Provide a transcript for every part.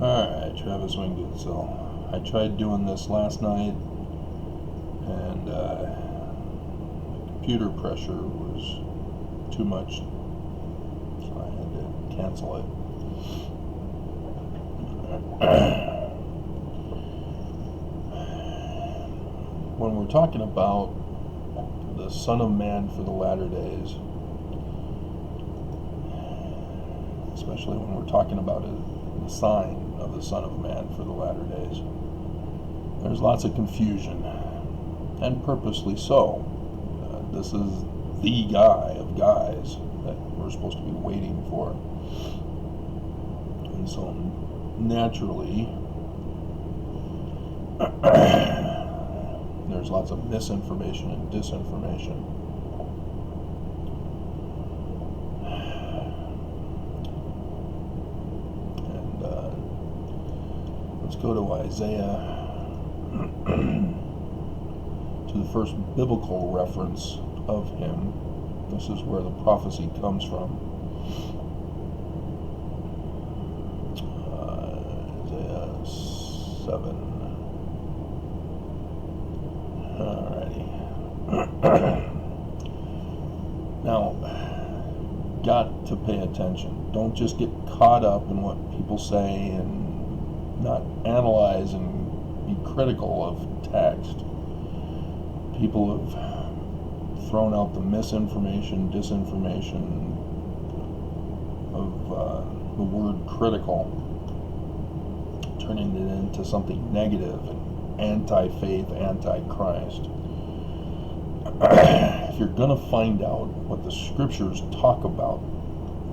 Alright, Travis Wingate. So I tried doing this last night, and the computer pressure was too much, so I had to cancel it. When we're talking about the Son of Man for the latter days, especially when we're talking about the sign of the Son of Man for the latter days, there's lots of confusion, and purposely so. This is the guy of guys that we're supposed to be waiting for. And so naturally there's lots of misinformation and disinformation. And let's go to Isaiah, to the first biblical reference of him. This is where the prophecy comes from. Isaiah 7. Alrighty. Now, got to pay attention. Don't just get caught up in what people say and not analyze and be critical of text. People have thrown out the misinformation, disinformation of the word critical, turning it into something negative and anti-faith, anti-Christ. If you're going to find out what the scriptures talk about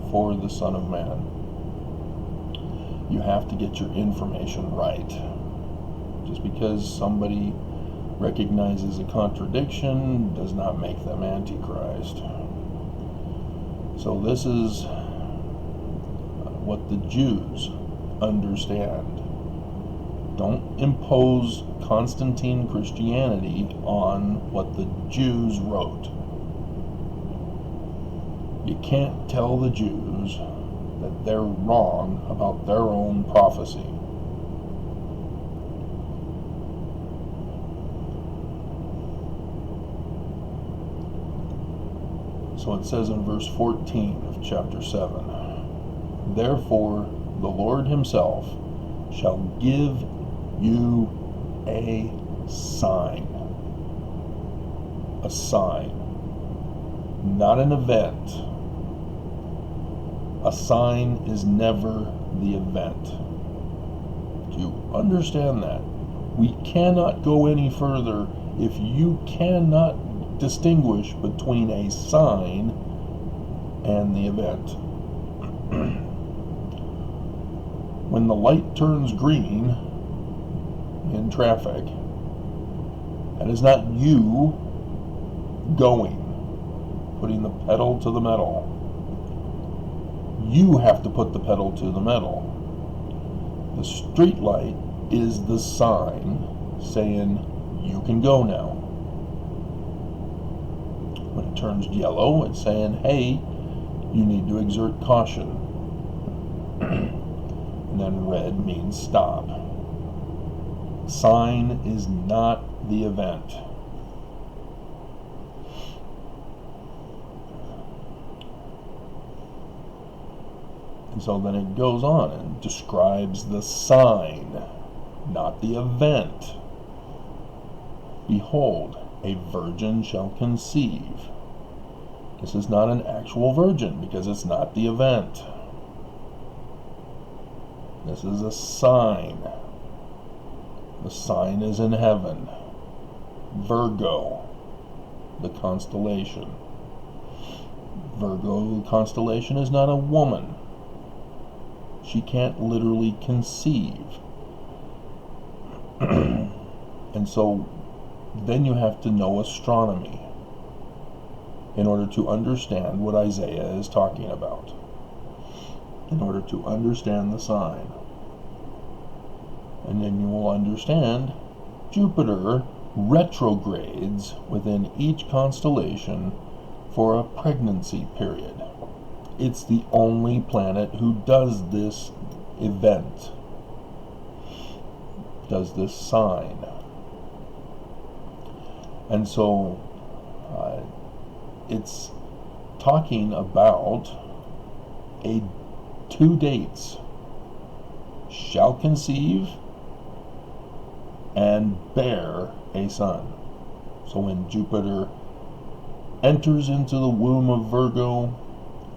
for the Son of Man, you have to get your information right. Just because somebody recognizes a contradiction does not make them Antichrist. So this is what the Jews understand. Don't impose Constantine Christianity on what the Jews wrote. You can't tell the Jews that they're wrong about their own prophecy. So it says in verse 14 of chapter 7, "Therefore the Lord himself shall give you a sign." A sign. Not an event. A sign is never the event. Do you understand that? We cannot go any further if you cannot distinguish between a sign and the event. When the light turns green in traffic, that is not you going, putting the pedal to the metal. You have to put the pedal to the metal. The street light is the sign saying you can go now. When it turns yellow, it's saying, hey, you need to exert caution. And then red means stop. Sign is not the event. And so then it goes on and describes the sign, not the event. Behold, a virgin shall conceive. This is not an actual virgin because it's not the event. This is a sign. The sign is in heaven. Virgo, the constellation. Virgo, the constellation, is not a woman. She can't literally conceive. And so then you have to know astronomy in order to understand what Isaiah is talking about, in order to understand the sign. And then you will understand Jupiter retrogrades within each constellation for a pregnancy period. It's the only planet who does this event. does this sign. And so it's talking about two dates: shall conceive and bear a son. So when Jupiter enters into the womb of Virgo,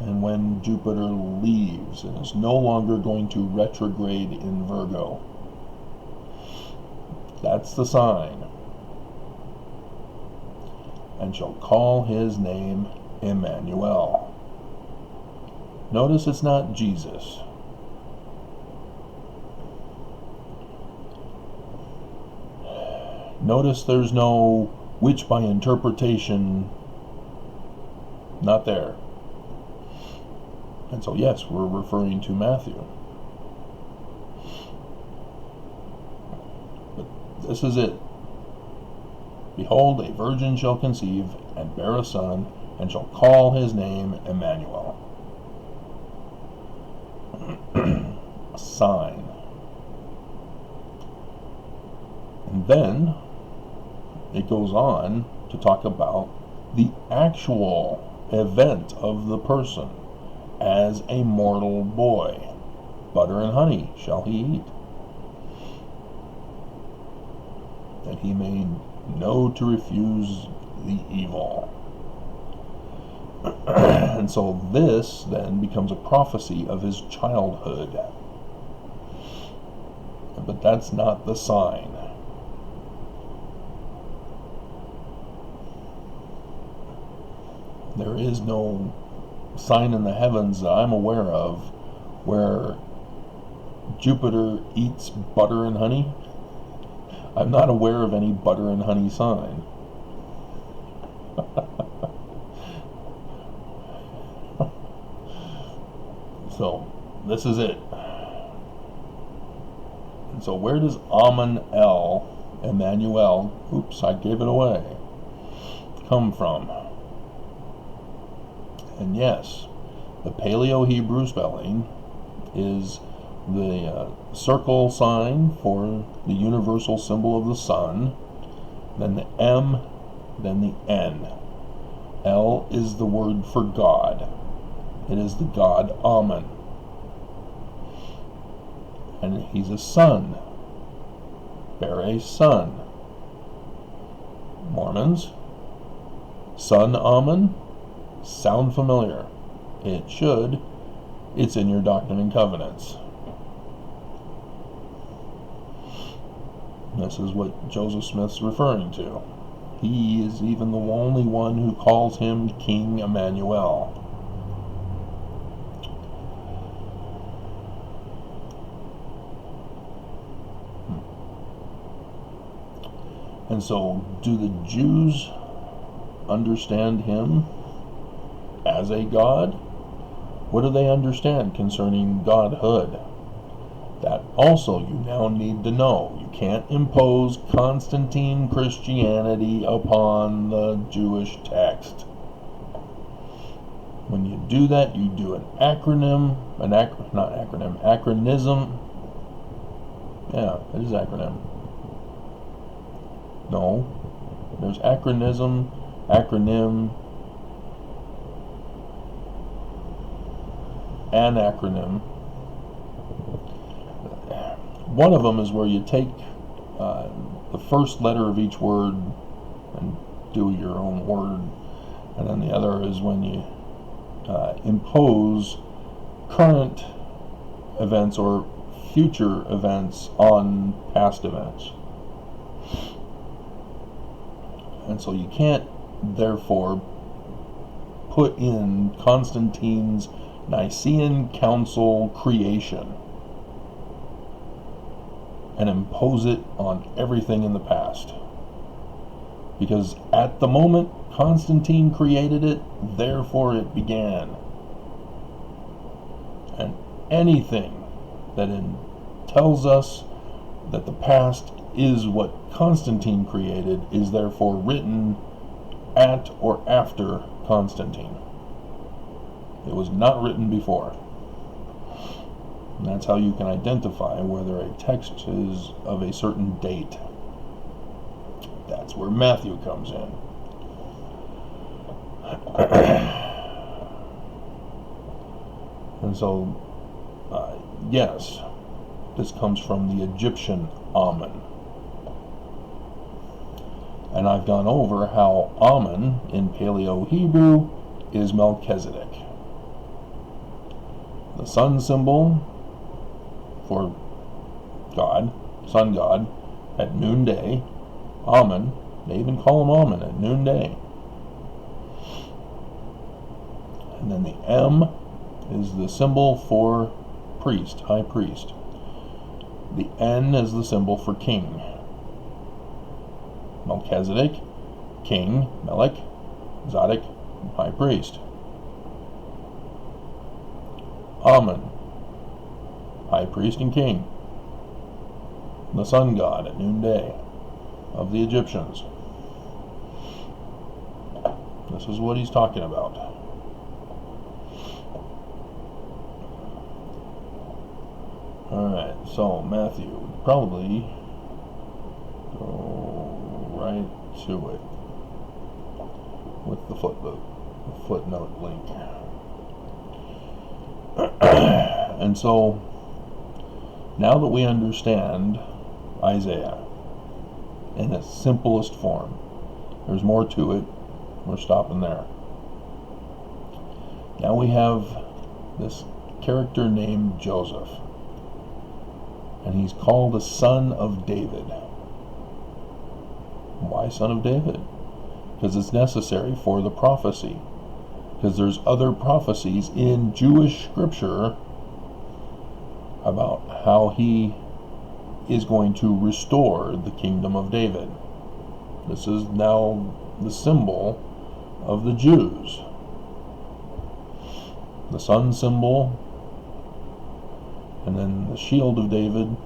and when Jupiter leaves and is no longer going to retrograde in Virgo, that's the sign. And shall call his name Emmanuel. Notice it's not Jesus. Notice there's no which by interpretation, not there. And so yes, we're referring to Matthew. But this is it. Behold, a virgin shall conceive and bear a son, and shall call his name Emmanuel. A sign. And then it goes on to talk about the actual event of the person as a mortal boy. Butter and honey shall he eat, that he may know to refuse the evil. And so this then becomes a prophecy of his childhood. But that's not the sign. There is no sign in the heavens that I'm aware of where Jupiter eats butter and honey. I'm not aware of any butter and honey sign. So this is it. And so where does Emmanuel, oops, I gave it away, come from? And yes, the Paleo-Hebrew spelling is the circle sign for the universal symbol of the sun, then the M, then the N. L is the word for God. It is the god Amen. And he's a son. Bear a son. Mormons, son Amen. Sound familiar? It should. It's in your Doctrine and Covenants. This is what Joseph Smith's referring to. He is even the only one who calls him King Emmanuel. And so, do the Jews understand him as a god? What do they understand concerning godhood? That also you now need to know. You can't impose Constantine Christianity upon the Jewish text. When you do that, you do an acronym, acronism. Yeah, it is acronym. No, there's acronym, anacronym. One of them is where you take the first letter of each word and do your own word, and then the other is when you impose current events or future events on past events. And so you can't, therefore, put in Constantine's Nicene Council creation and impose it on everything in the past. Because at the moment Constantine created it, therefore it began. And anything that tells us that the past is what Constantine created is therefore written at or after Constantine. It was not written before. And that's how you can identify whether a text is of a certain date. That's where Matthew comes in. And so, yes, this comes from the Egyptian Amen. And I've gone over how Amen in Paleo-Hebrew is Melchizedek. The sun symbol for God, sun god, at noonday, Amen, they even call him Amen at noonday. And then the M is the symbol for priest, high priest. The N is the symbol for king. Melchizedek, king, Melech, Zadok, high priest. Amen, high priest and king. The sun god at noonday of the Egyptians. This is what he's talking about. Alright, so Matthew, probably go right to it with the footnote link. And so, now that we understand Isaiah in its simplest form, there's more to it, we're stopping there. Now we have this character named Joseph, and he's called the son of David. Why son of David? Because it's necessary for the prophecy. Because there's other prophecies in Jewish scripture about how he is going to restore the kingdom of David. This is now the symbol of the Jews. The sun symbol, and then the shield of David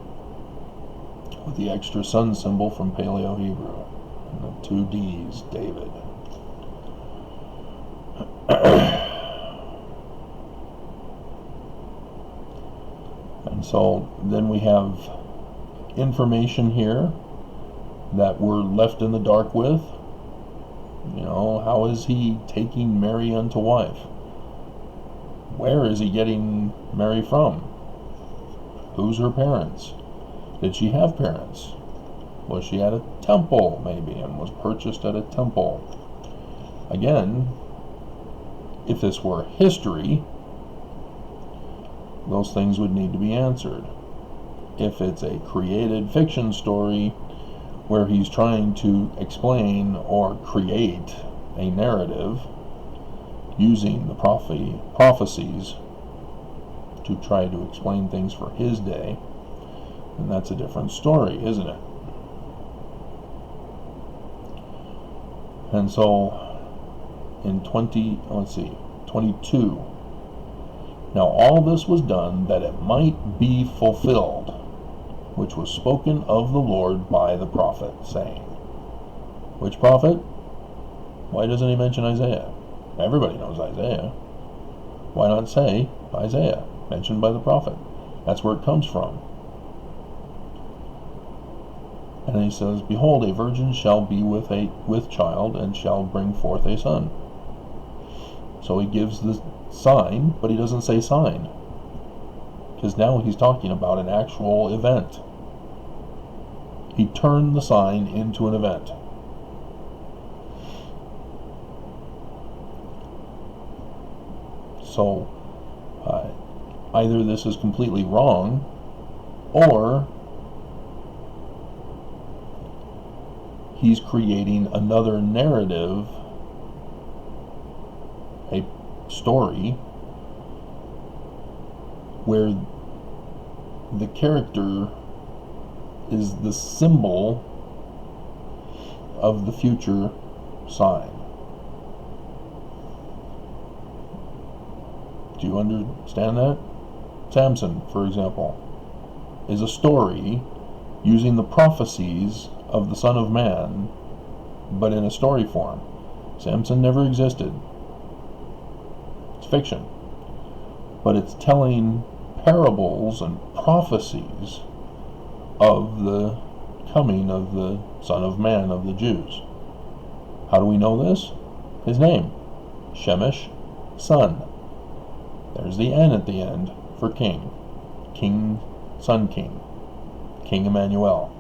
with the extra sun symbol from Paleo-Hebrew, and the two D's, David. And so then we have information here that we're left in the dark with. You know, how is he taking Mary unto wife? Where is he getting Mary from? Who's her parents? Did she have parents? Was she at a temple, maybe, and was purchased at a temple? Again, if this were history, those things would need to be answered. If it's a created fiction story where he's trying to explain or create a narrative using the prophecies to try to explain things for his day, then that's a different story, isn't it? And so in 22, now all this was done that it might be fulfilled, which was spoken of the Lord by the prophet, saying. Which prophet? Why doesn't he mention Isaiah? Everybody knows Isaiah. Why not say Isaiah, mentioned by the prophet? That's where it comes from. And he says, behold, a virgin shall be with child, and shall bring forth a son. So he gives the sign, but he doesn't say sign, because now he's talking about an actual event. He turned the sign into an event. So either this is completely wrong, or he's creating another narrative, a story, where the character is the symbol of the future sign. Do you understand that? Samson, for example, is a story using the prophecies of the Son of Man, but in a story form. Samson never existed. It's fiction. But it's telling parables and prophecies of the coming of the Son of Man of the Jews. How do we know this? His name, Shemesh, Son. There's the N at the end for King. King, Son King. King Emmanuel.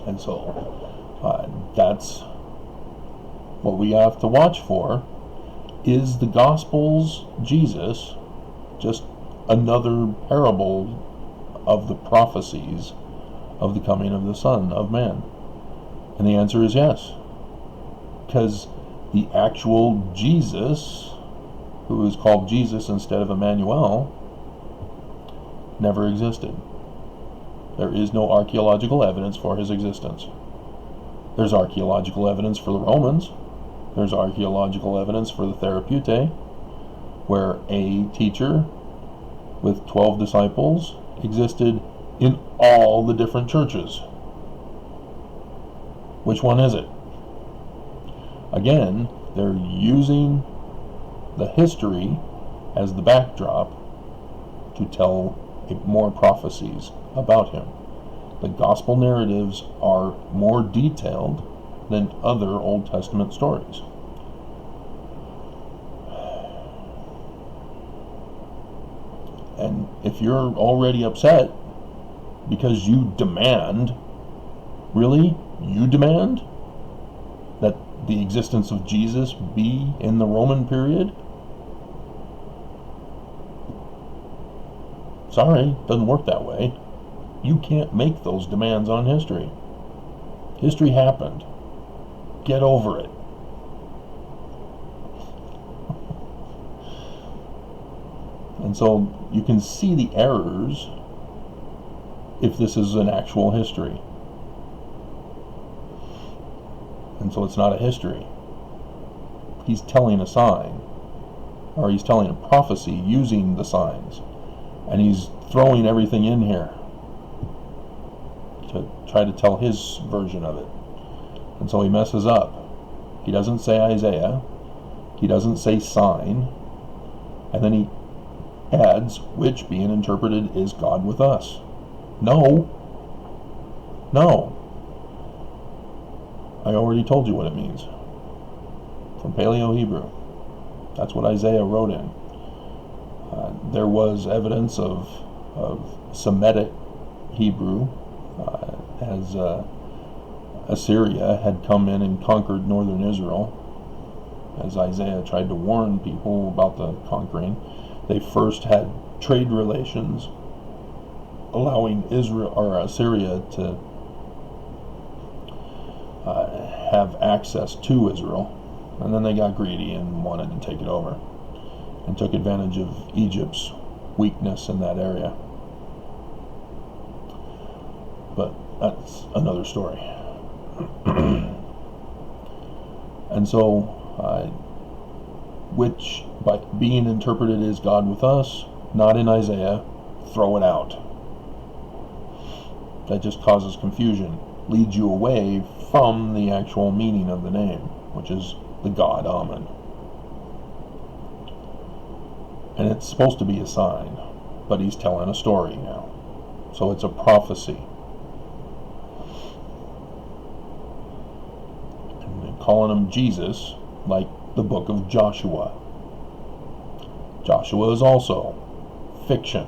And so that's what we have to watch for. Is the Gospels Jesus just another parable of the prophecies of the coming of the Son of Man? And the answer is yes. Because the actual Jesus, who is called Jesus instead of Emmanuel, never existed. There is no archaeological evidence for his existence. There's archaeological evidence for the Romans. There's archaeological evidence for the Therapeutae, where a teacher with 12 disciples existed in all the different churches. Which one is it? Again, they're using the history as the backdrop to tell more prophecies about him. The gospel narratives are more detailed than other Old Testament stories. And if you're already upset because you demand, really, you demand that the existence of Jesus be in the Roman period? Sorry, doesn't work that way. You can't make those demands on history. History happened. Get over it. And so you can see the errors if this is an actual history. And so it's not a history. He's telling a sign, or he's telling a prophecy using the signs. And he's throwing everything in here to try to tell his version of it. And so he messes up. He doesn't say Isaiah. He doesn't say sign. And then he adds, which being interpreted is God with us. No. I already told you what it means. From Paleo-Hebrew. That's what Isaiah wrote in. There was evidence of Semitic Hebrew as Assyria had come in and conquered northern Israel. As Isaiah tried to warn people about the conquering, they first had trade relations, allowing Israel or Assyria to have access to Israel, and then they got greedy and wanted to take it over, and took advantage of Egypt's weakness in that area. But that's another story. And so, which by being interpreted as God with us, not in Isaiah, throw it out. That just causes confusion, leads you away from the actual meaning of the name, which is the God Amen. And it's supposed to be a sign, but he's telling a story now. So it's a prophecy. And they're calling him Jesus, like the book of Joshua. Joshua is also fiction.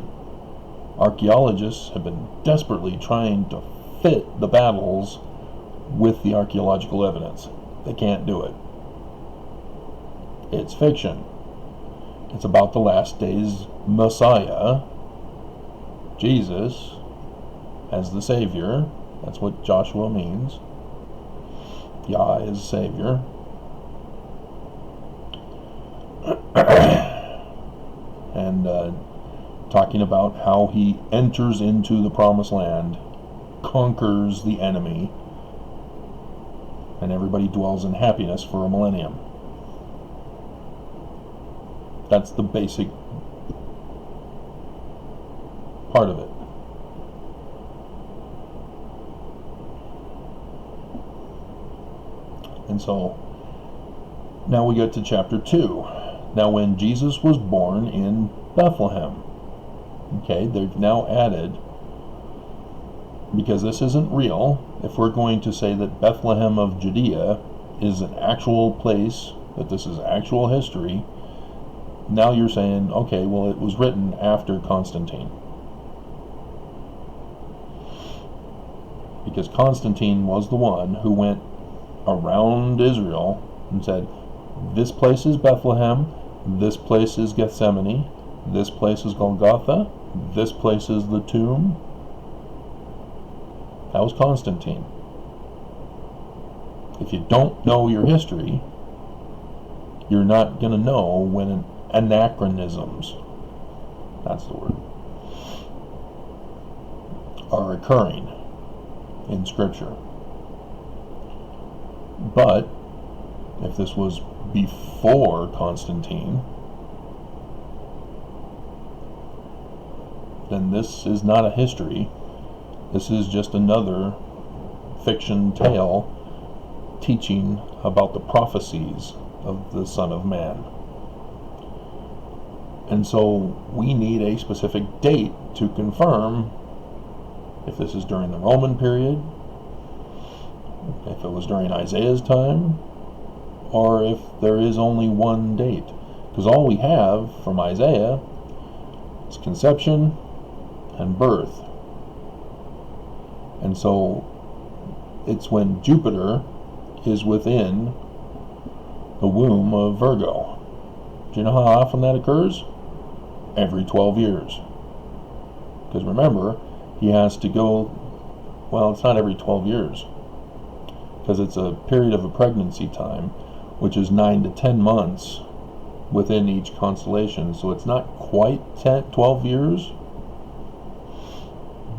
Archaeologists have been desperately trying to fit the battles with the archaeological evidence. They can't do it. It's fiction. It's about the last days Messiah, Jesus, as the Savior. That's what Joshua means. Yah is Savior. And talking about how he enters into the promised land, conquers the enemy, and everybody dwells in happiness for a millennium. That's the basic part of it. And so now we get to chapter 2. Now when Jesus was born in Bethlehem, okay, they've now added, because this isn't real, if we're going to say that Bethlehem of Judea is an actual place, that this is actual history, now you're saying, okay, well, it was written after Constantine. Because Constantine was the one who went around Israel and said, this place is Bethlehem, this place is Gethsemane, this place is Golgotha, this place is the tomb. That was Constantine. If you don't know your history, you're not going to know when anachronisms, that's the word, are occurring in Scripture. But if this was before Constantine, then this is not a history. This is just another fiction tale teaching about the prophecies of the Son of Man. And so we need a specific date to confirm if this is during the Roman period, if it was during Isaiah's time, or if there is only one date. Because all we have from Isaiah is conception and birth. And so it's when Jupiter is within the womb of Virgo. Do you know how often that occurs? Every 12 years. Because remember, he has to go, well, it's not every 12 years. Because it's a period of a pregnancy time, which is 9 to 10 months within each constellation. So it's not quite 12 years.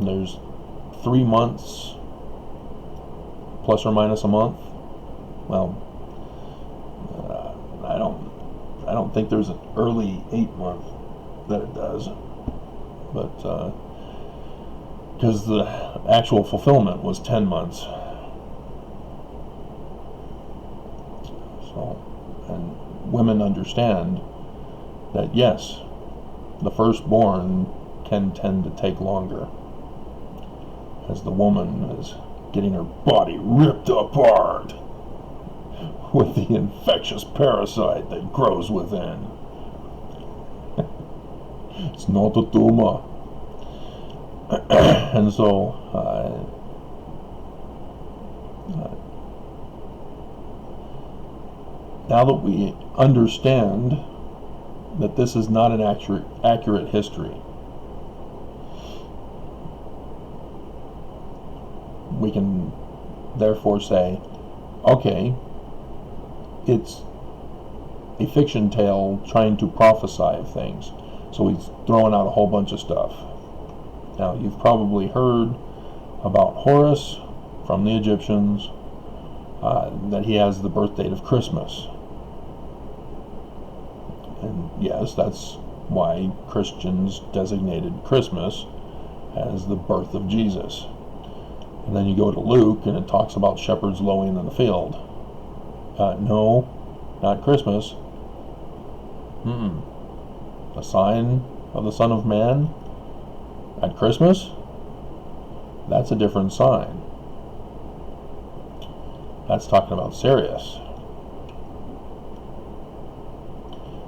There's 3 months plus or minus a month. Well, I don't think there's an early 8-month that it does, but because the actual fulfillment was 10 months. So, and women understand that yes, the firstborn can tend to take longer, as the woman is getting her body ripped apart with the infectious parasite that grows within. It's not a tumor. And so now that we understand that this is not an accurate history, we can therefore say, okay, it's a fiction tale trying to prophesy of things. So he's throwing out a whole bunch of stuff. Now, you've probably heard about Horus from the Egyptians, that he has the birth date of Christmas. And yes, that's why Christians designated Christmas as the birth of Jesus. And then you go to Luke, and it talks about shepherds lowing in the field. No, not Christmas. A sign of the Son of Man at Christmas? That's a different sign. That's talking about Sirius.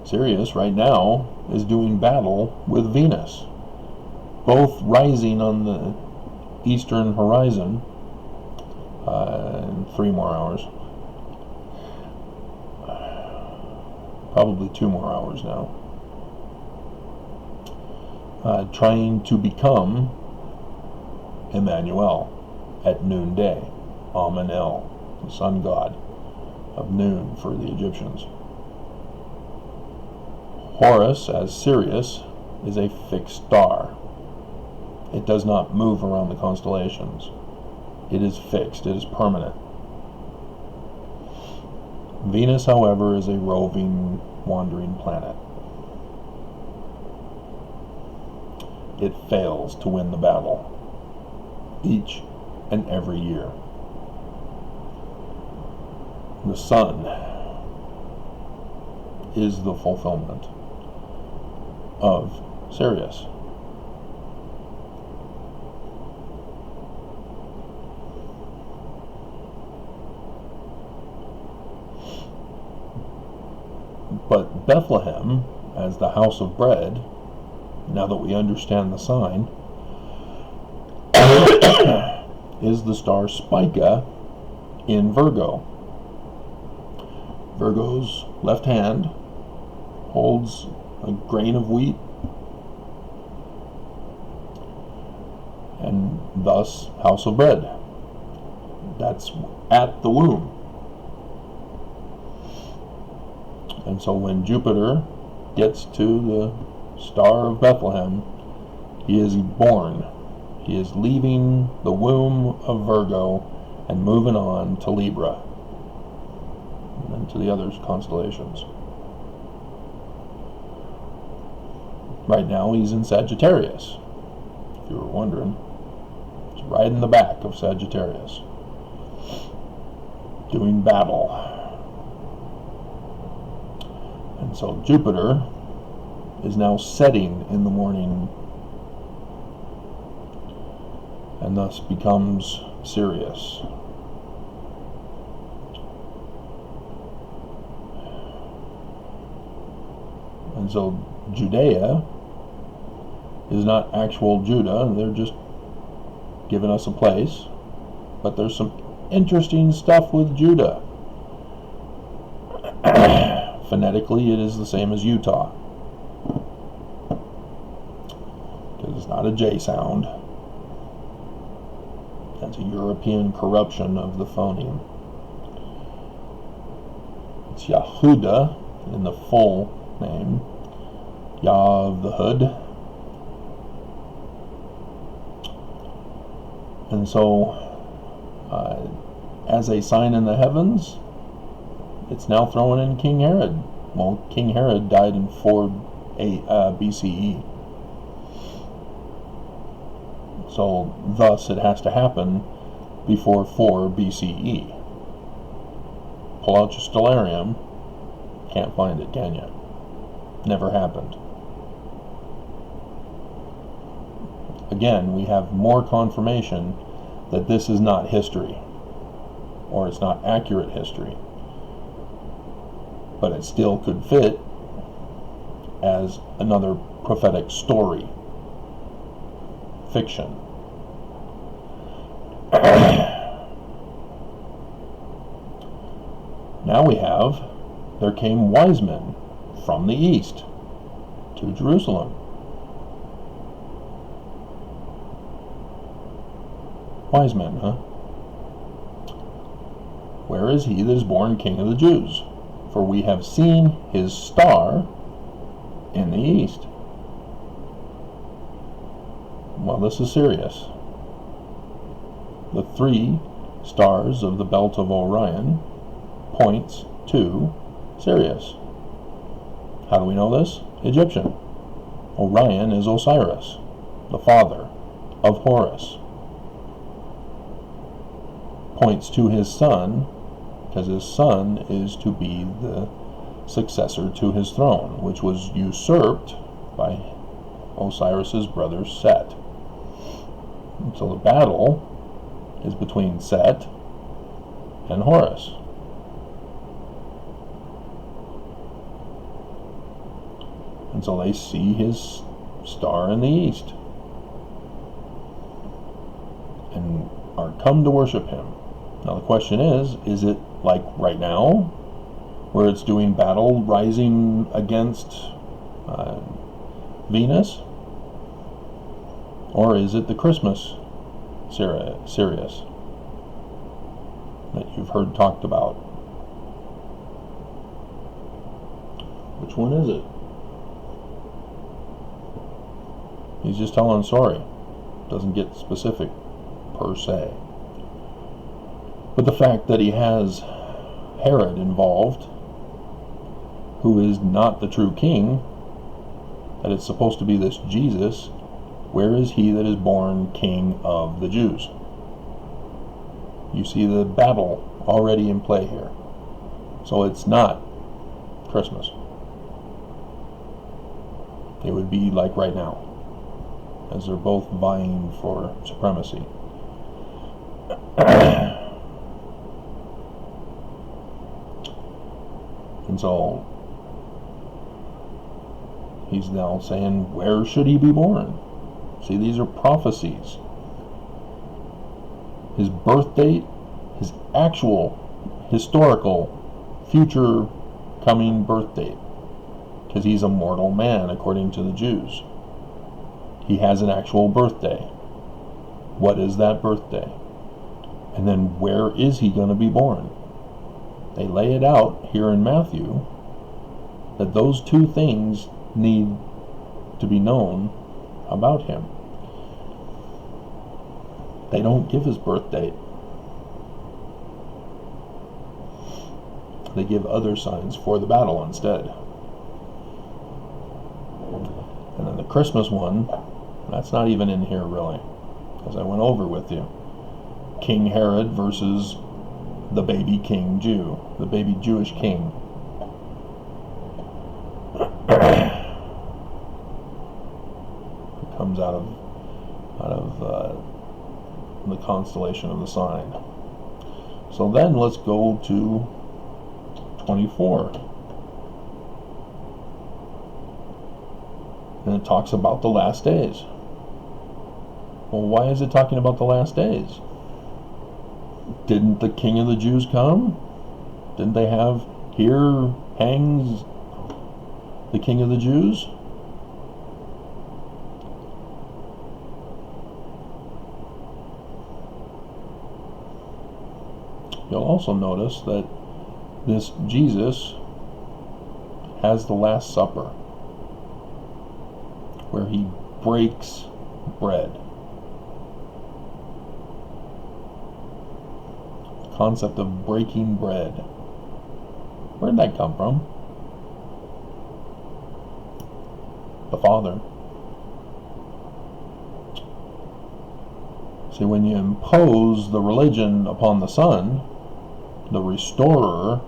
Sirius right now is doing battle with Venus, both rising on the eastern horizon in 3 more hours. Probably 2 more hours now. Trying to become Emmanuel at noonday. Amen-El, the sun god of noon for the Egyptians. Horus, as Sirius, is a fixed star. It does not move around the constellations. It is fixed. It is permanent. Venus, however, is a roving, wandering planet. It fails to win the battle each and every year. the sun is the fulfillment of Sirius. But Bethlehem, as the house of bread, now that we understand the sign, is the star Spica in Virgo. Virgo's left hand holds a grain of wheat, and thus house of bread. That's at the womb. And so when Jupiter gets to the star of Bethlehem, he is born. He is leaving the womb of Virgo and moving on to Libra and to the other constellations. Right now he's in Sagittarius, if you were wondering. He's right in the back of Sagittarius, doing battle. And so Jupiter is now setting in the morning and thus becomes Sirius. And so Judea is not actual Judah, they're just giving us a place. But there's some interesting stuff with Judah. Phonetically, it is the same as Utah, because it's not a J sound. That's a European corruption of the phoneme. It's Yahuda in the full name, Yah of the Hood. And so, as a sign in the heavens, it's now throwing in King Herod. Well, King Herod died in 4 BCE. So, thus, it has to happen before 4 BCE. Pull out your stellarium. Can't find it, can you? Never happened. Again, we have more confirmation that this is not history, or it's not accurate history. But it still could fit as another prophetic story, fiction. Now we have, there came wise men from the east to Jerusalem. Wise men, huh? Where is he that is born King of the Jews? For we have seen his star in the east. Well, this is Sirius. The 3 stars of the belt of Orion points to Sirius. How do we know this? Egyptian. Orion is Osiris, the father of Horus. Points to his son, because his son is to be the successor to his throne, which was usurped by Osiris's brother Set. And so the battle is between Set and Horus. And so they see his star in the east and are come to worship him. Now the question is it like right now, where it's doing battle rising against Venus? Or is it the Christmas Sirius that you've heard talked about? Which one is it? He's just telling a story. Doesn't get specific per se. But the fact that he has Herod involved, who is not the true king, that it's supposed to be this Jesus, where is he that is born King of the Jews? You see the battle already in play here. So it's not Christmas. It would be like right now, as they're both vying for supremacy. And so he's now saying, where should he be born? See, these are prophecies. His birth date, his actual historical future coming birth date, because he's a mortal man according to the Jews. He has an actual birthday. What is that birthday? And then where is he going to be born? They lay it out here in Matthew that those two things need to be known about him. They don't give his birth date. They give other signs for the battle instead. And then the Christmas one, that's not even in here really, as I went over with you. King Herod versus the baby king Jew, the baby Jewish king. Who comes out of the constellation of the sign. So then let's go to 24. And it talks about the last days. Well, why is it talking about the last days? Didn't the King of the Jews come? Didn't they have, here hangs the King of the Jews? You'll also notice that this Jesus has the Last Supper, where he breaks bread. The concept of breaking bread. Where did that come from? The Father. See, when you impose the religion upon the Son, the restorer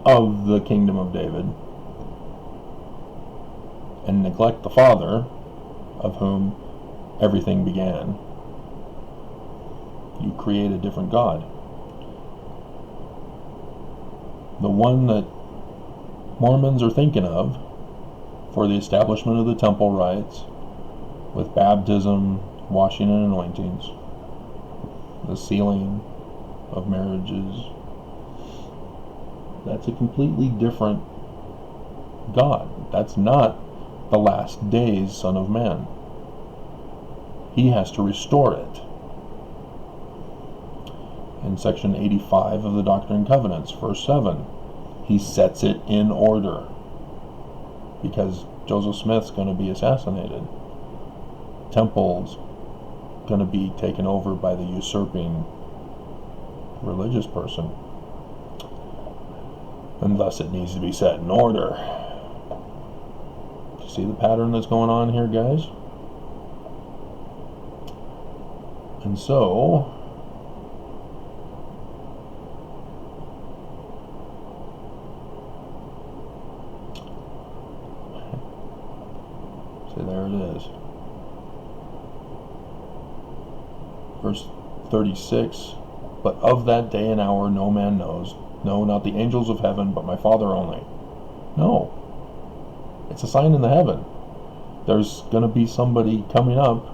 of the kingdom of David, and neglect the Father, of whom everything began, you create a different God. The one that Mormons are thinking of for the establishment of the temple rites, with baptism, washing and anointings, the sealing of marriages, that's a completely different God. That's not the last days Son of Man. He has to restore it. In section 85 of the Doctrine and Covenants, verse 7, he sets it in order, because Joseph Smith's going to be assassinated. Temple's going to be taken over by the usurping religious person, and thus it needs to be set in order. See the pattern that's going on here, guys? And so see, there it is. Verse 36, but of that day and hour no man knows, no, not the angels of heaven, but my Father only. No. It's a sign in the heaven. There's going to be somebody coming up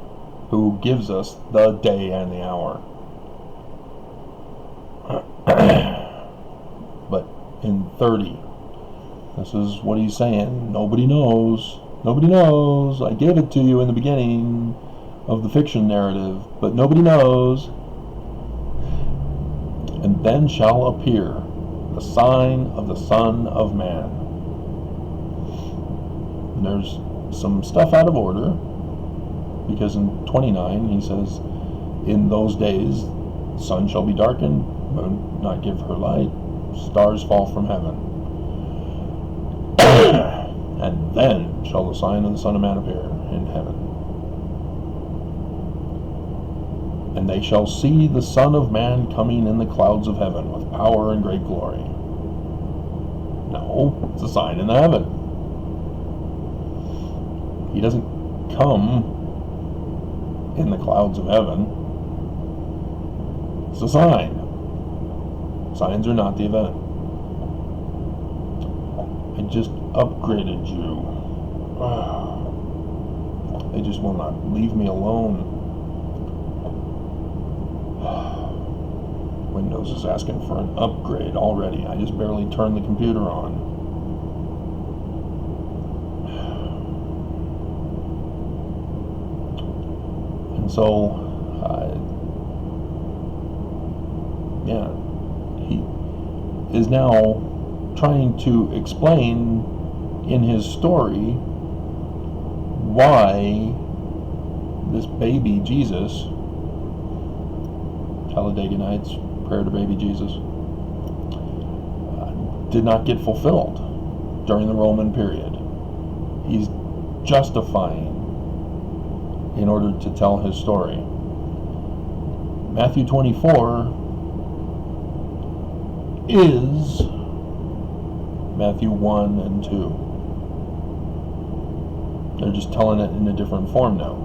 who gives us the day and the hour. But in 30, this is what he's saying. Nobody knows. Nobody knows. I gave it to you in the beginning of the fiction narrative, but nobody knows. And then shall appear the sign of the Son of Man. And there's some stuff out of order, because in 29 he says, in those days the sun shall be darkened, moon not give her light, stars fall from heaven. And then shall the sign of the Son of Man appear in heaven. And they shall see the Son of Man coming in the clouds of heaven with power and great glory. No, it's a sign in the heaven. He doesn't come in the clouds of heaven. It's a sign. Signs are not the event. I just upgraded you. They just will not leave me alone. Windows is asking for an upgrade already. I just barely turned the computer on. And so, yeah, he is now trying to explain in his story why this baby Jesus, Talladega Nights, prayer to baby Jesus, did not get fulfilled during the Roman period. He's justifying in order to tell his story. Matthew 24 is Matthew 1 and 2. They're just telling it in a different form now.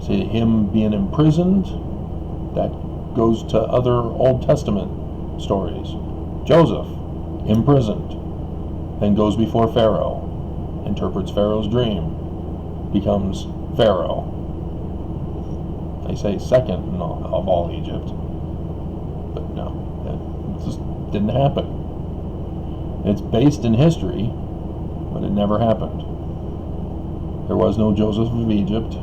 See, him being imprisoned, that goes to other Old Testament stories. Joseph, imprisoned, then goes before Pharaoh, interprets Pharaoh's dream, becomes Pharaoh. They say second of all Egypt. But no, it just didn't happen. It's based in history, but it never happened. There was no Joseph of Egypt.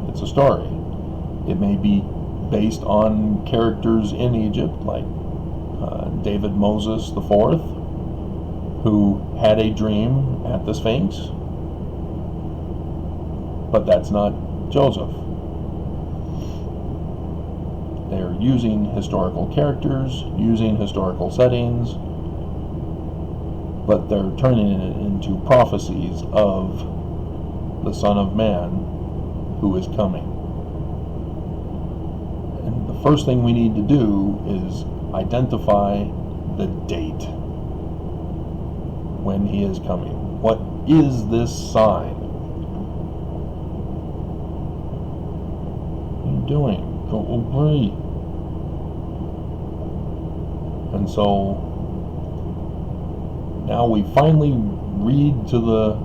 It's a story. It may be based on characters in Egypt, like David Moses the Fourth, who had a dream at the Sphinx, but that's not Joseph. They're using historical characters, using historical settings, but they're turning it into prophecies of the Son of Man who is coming. And the first thing we need to do is identify the date when he is coming. What is this sign? What are you doing? Go away. And so now we finally read to the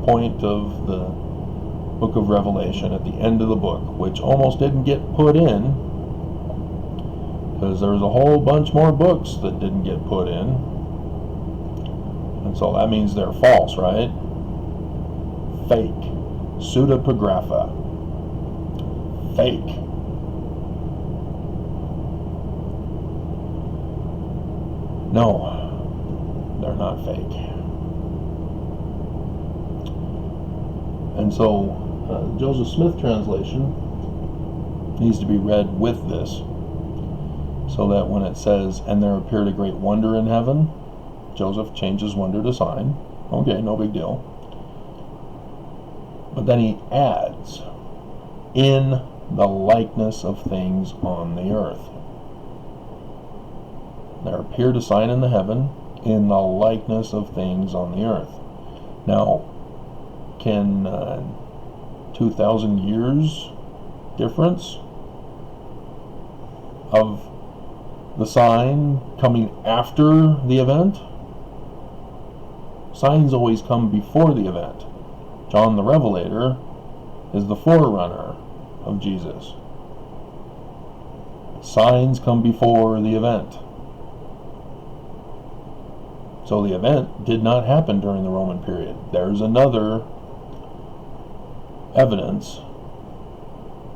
point of the book of Revelation at the end of the book, which almost didn't get put in because there's a whole bunch more books that didn't get put in. And so that means they're false, right? Fake. Pseudepigrapha. Fake. No, they're not fake. And so Joseph Smith translation needs to be read with this, so that when it says, and there appeared a great wonder in heaven, Joseph changes wonder to sign. Okay, no big deal. But then he adds, in the likeness of things on the earth. There appeared a sign in the heaven, in the likeness of things on the earth. Now, can 2,000 years difference of the sign coming after the event? Signs always come before the event. John the Revelator is the forerunner of Jesus. Signs come before the event. So the event did not happen during the Roman period. There's another evidence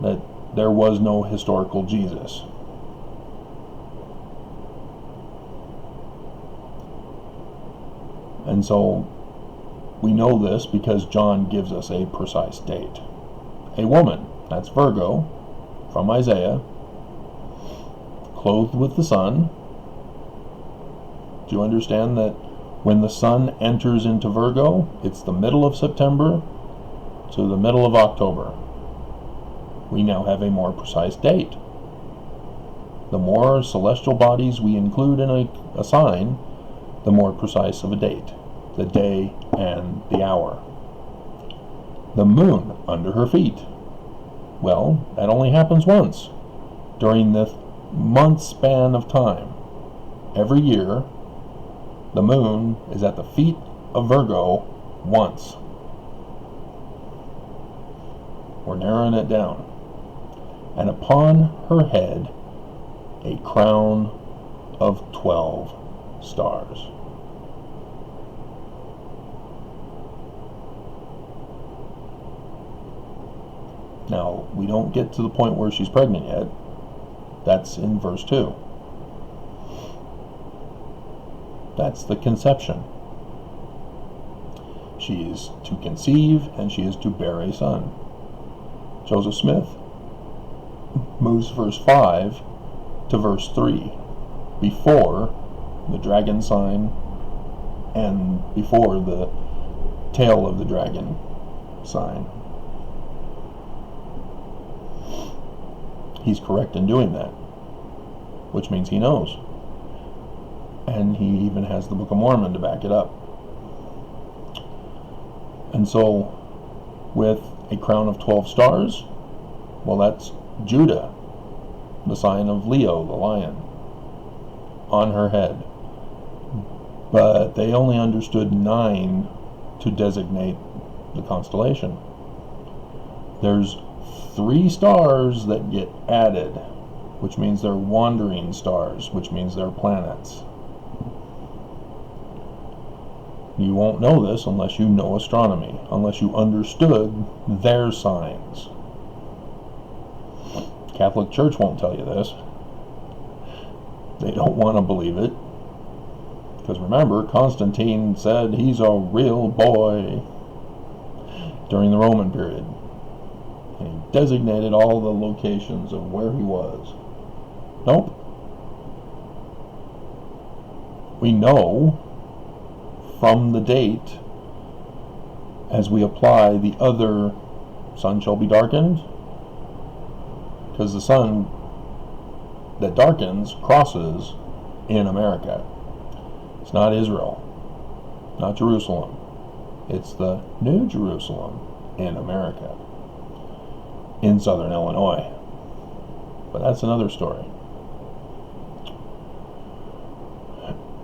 that there was no historical Jesus. And so we know this because John gives us a precise date. A woman, that's Virgo, from Isaiah, clothed with the sun. Do you understand that when the sun enters into Virgo, it's the middle of September to the middle of October? We now have a more precise date. The more celestial bodies we include in a sign, the more precise of a date, the day and the hour. The moon under her feet. Well, that only happens once during the month span of time. Every year, the moon is at the feet of Virgo once. We're narrowing it down. And upon her head, a crown of 12 stars. Now, we don't get to the point where she's pregnant yet. That's in verse 2. That's the conception. She is to conceive and she is to bear a son. Joseph Smith moves verse 5 to verse 3, before the dragon sign and before the tail of the dragon sign. He's correct in doing that, which means he knows. And he even has the Book of Mormon to back it up. And so, with a crown of 12 stars, well, that's Judah, the sign of Leo, the lion, on her head. But they only understood 9 to designate the constellation. There's 3 stars that get added, which means they're wandering stars, which means they're planets. You won't know this unless you know astronomy, unless you understood their signs. Catholic Church won't tell you this. They don't want to believe it. Because remember, Constantine said he's a real boy during the Roman period. And he designated all the locations of where he was. Nope. We know from the date, as we apply the other sun shall be darkened, because the sun that darkens crosses in America. It's not Israel, not Jerusalem. It's the New Jerusalem in America, in southern Illinois. But that's another story.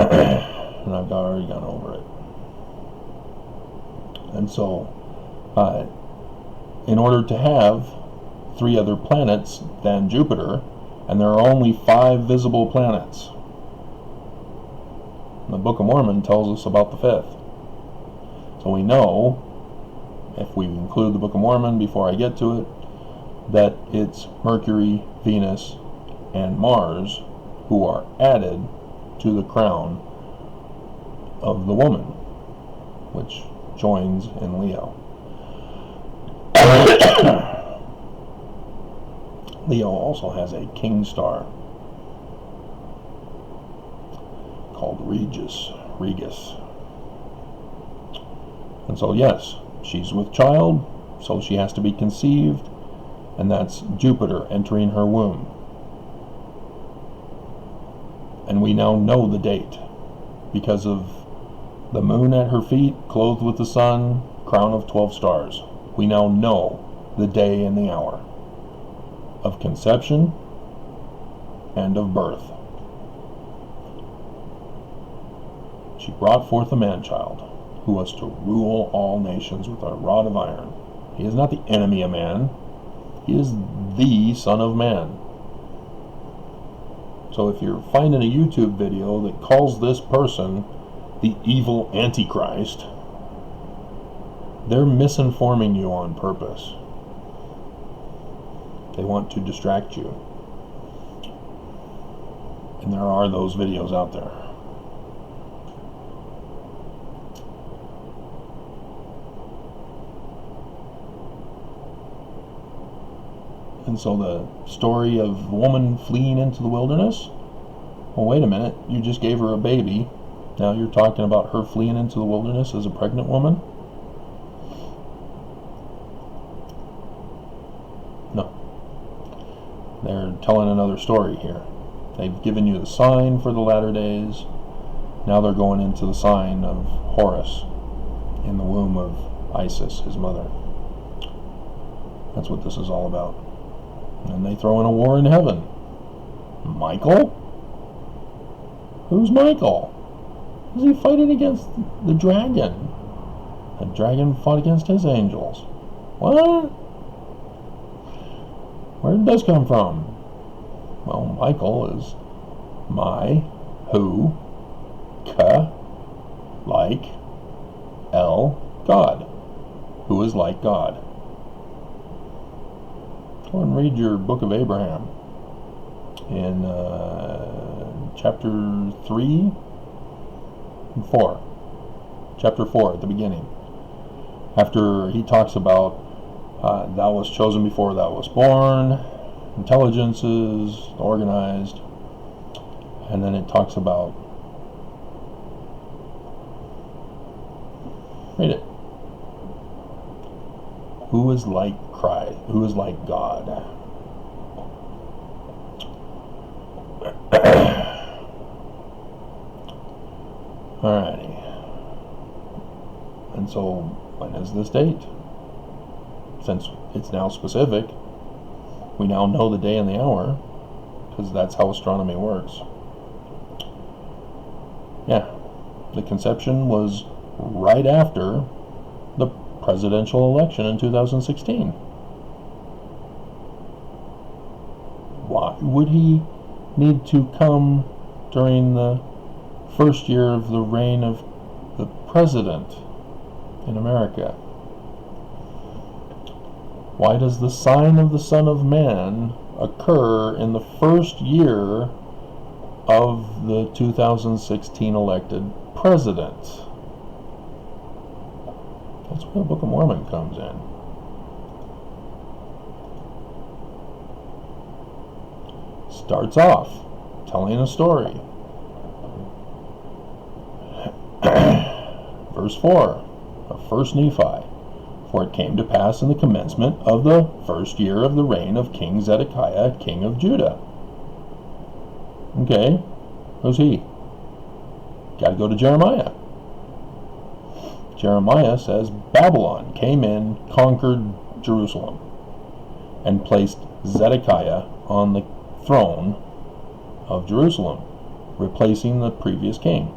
And I've already gone over it. And so, in order to have 3 other planets than Jupiter, and there are only 5 visible planets. The Book of Mormon tells us about the 5th. So we know, if we include the Book of Mormon before I get to it, that it's Mercury, Venus, and Mars who are added to the crown of the woman, which joins in Leo. Leo also has a king star called Regus. And so yes, she's with child, so she has to be conceived, and that's Jupiter entering her womb. And we now know the date because of the moon at her feet, clothed with the sun, crown of 12 stars. We now know the day and the hour of conception and of birth. She brought forth a man-child who was to rule all nations with a rod of iron. He is not the enemy of man. He is the Son of Man. So if you're finding a YouTube video that calls this person the evil Antichrist, they're misinforming you on purpose. They want to distract you. And there are those videos out there. And so the story of the woman fleeing into the wilderness, well, wait a minute, you just gave her a baby. Now you're talking about her fleeing into the wilderness as a pregnant woman? No. They're telling another story here. They've given you the sign for the latter days. Now they're going into the sign of Horus in the womb of Isis, his mother. That's what this is all about. And they throw in a war in heaven. Michael? Who's Michael? Is he fighting against the dragon? The dragon fought against his angels. What? Where did this come from? Well, Michael is my, who, ka, like, el, God. Who is like God. Go and read your book of Abraham in chapter 3 and 4. Chapter 4 at the beginning. After he talks about thou wast chosen before thou wast born, intelligences, organized, and then it talks about, read it, who is like Christ, who is like God. Alrighty. And so, when is this date? Since it's now specific, we now know the day and the hour, because that's how astronomy works. Yeah, the conception was right after the presidential election in 2016. Why would he need to come during the first year of the reign of the president in America? Why does the sign of the Son of Man occur in the first year of the 2016 elected president? That's where the Book of Mormon comes in. Starts off telling a story. Verse 4 of 1 Nephi. For it came to pass in the commencement of the first year of the reign of King Zedekiah, king of Judah. Okay, who's he? Got to go to Jeremiah. Jeremiah says Babylon came in, conquered Jerusalem, and placed Zedekiah on the throne of Jerusalem, replacing the previous king.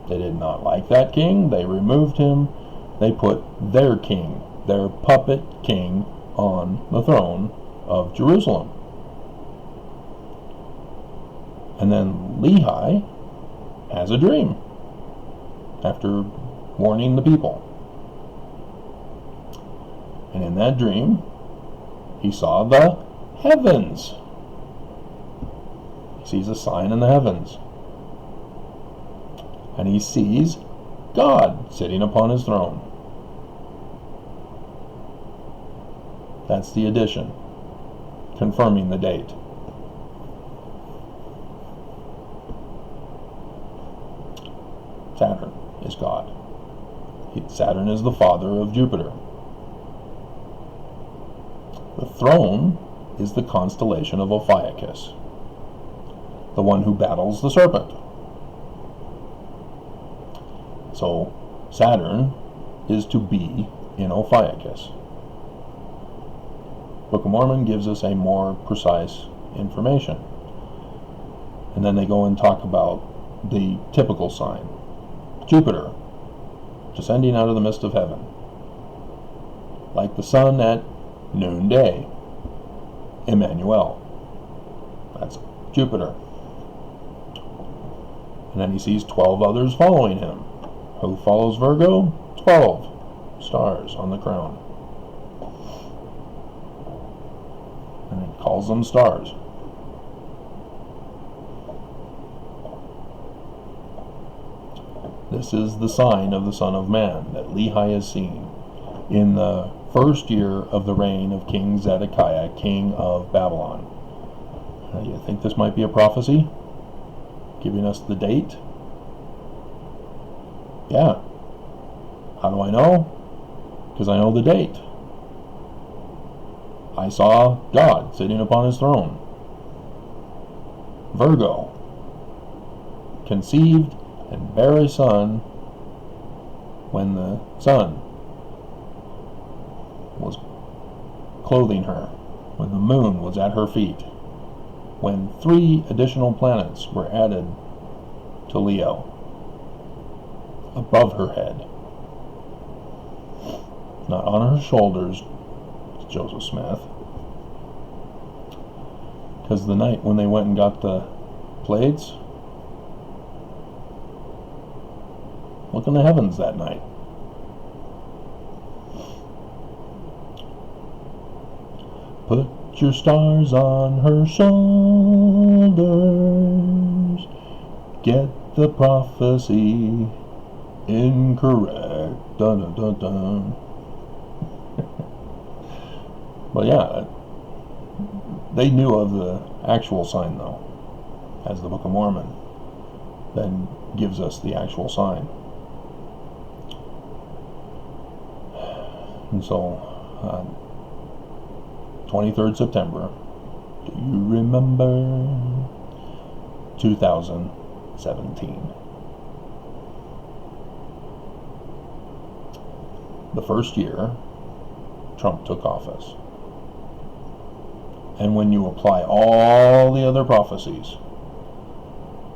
They did not like that king. They removed him. They put their king, their puppet king, on the throne of Jerusalem. And then Lehi has a dream after warning the people. And in that dream, he saw the heavens. He sees a sign in the heavens. And he sees God sitting upon his throne. That's the addition, confirming the date. Saturn is God. Saturn is the father of Jupiter. The throne is the constellation of Ophiuchus, the one who battles the serpent. So Saturn is to be in Ophiuchus. Book of Mormon gives us a more precise information. And then they go and talk about the typical sign. Jupiter, descending out of the mist of heaven, like the sun at noonday. Emmanuel. That's Jupiter. And then he sees 12 others following him. Who follows Virgo? 12 stars on the crown. And he calls them stars. This is the sign of the Son of Man that Lehi has seen in the first year of the reign of King Zedekiah, king of Babylon. You think this might be a prophecy? Giving us the date? Yeah. How do I know? Because I know the date. I saw God sitting upon his throne. Virgo, conceived and bare a son when the sun was clothing her, when the moon was at her feet, when 3 additional planets were added to Leo, above her head, not on her shoulders, Joseph Smith. Because the night when they went and got the Pleiades, look in the heavens that night. Put your stars on her shoulders. Get the prophecy incorrect. Dun dun dun dun. But yeah, they knew of the actual sign though, as the Book of Mormon then gives us the actual sign. And so, 23rd September, do you remember? 2017. The first year Trump took office. And when you apply all the other prophecies,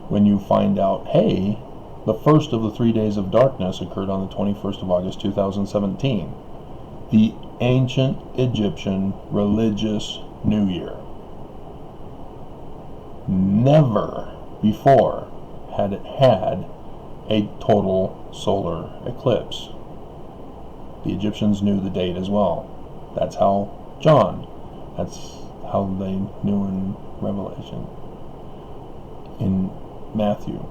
when you find out, hey, the first of the 3 days of darkness occurred on the 21st of August 2017, the ancient Egyptian religious New Year. Never before had it had a total solar eclipse. The Egyptians knew the date as well. That's how that's how they knew in Revelation, in Matthew,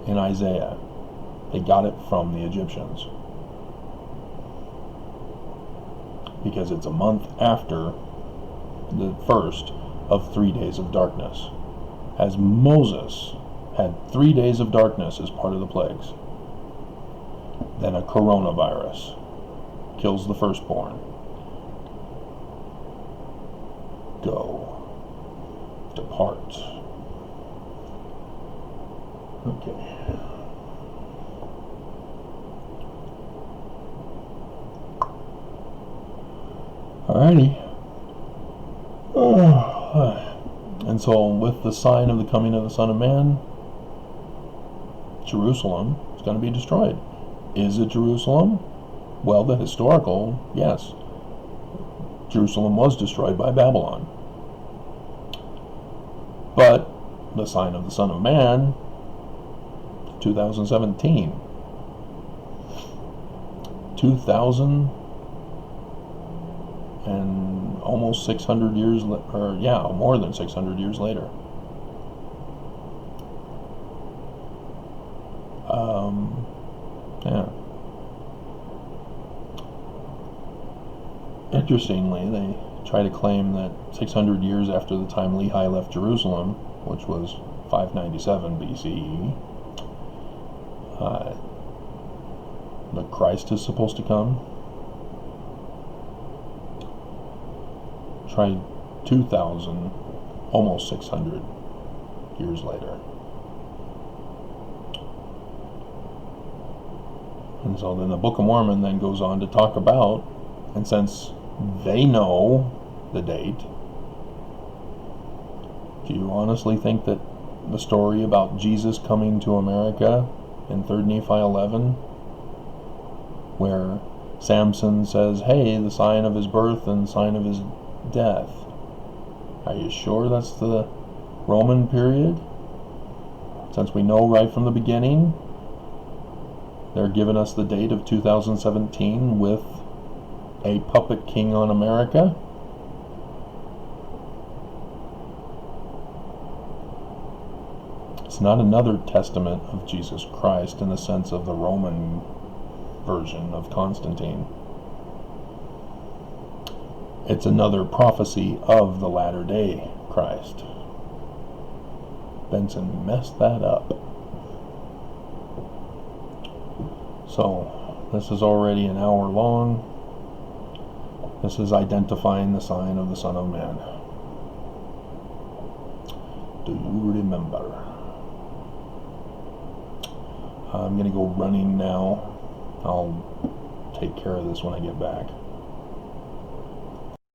in Isaiah. They got it from the Egyptians. Because it's a month after the first of 3 days of darkness. As Moses had 3 days of darkness as part of the plagues, then a coronavirus kills the firstborn. Go. Depart. Okay. Alrighty. And so, with the sign of the coming of the Son of Man, Jerusalem is going to be destroyed. Is it Jerusalem? Well, the historical, yes. Jerusalem was destroyed by Babylon. But the sign of the Son of Man, 2017. 2000 and almost 600 years, more than 600 years later. Interestingly, they try to claim that 600 years after the time Lehi left Jerusalem, which was 597 BCE, the Christ is supposed to come. Try 2,000, almost 600 years later. And so then the Book of Mormon then goes on to talk about, and since they know the date, do you honestly think that the story about Jesus coming to America in 3rd Nephi 11, where Samson says, hey, the sign of his birth and sign of his death, are you sure that's the Roman period? Since we know right from the beginning, they're giving us the date of 2017 with a puppet king on America. It's not another testament of Jesus Christ in the sense of the Roman version of Constantine. It's another prophecy of the latter-day Christ. Benson messed that up. So, this is already an hour long. This is identifying the sign of the Son of Man. Do you remember? I'm going to go running now. I'll take care of this when I get back.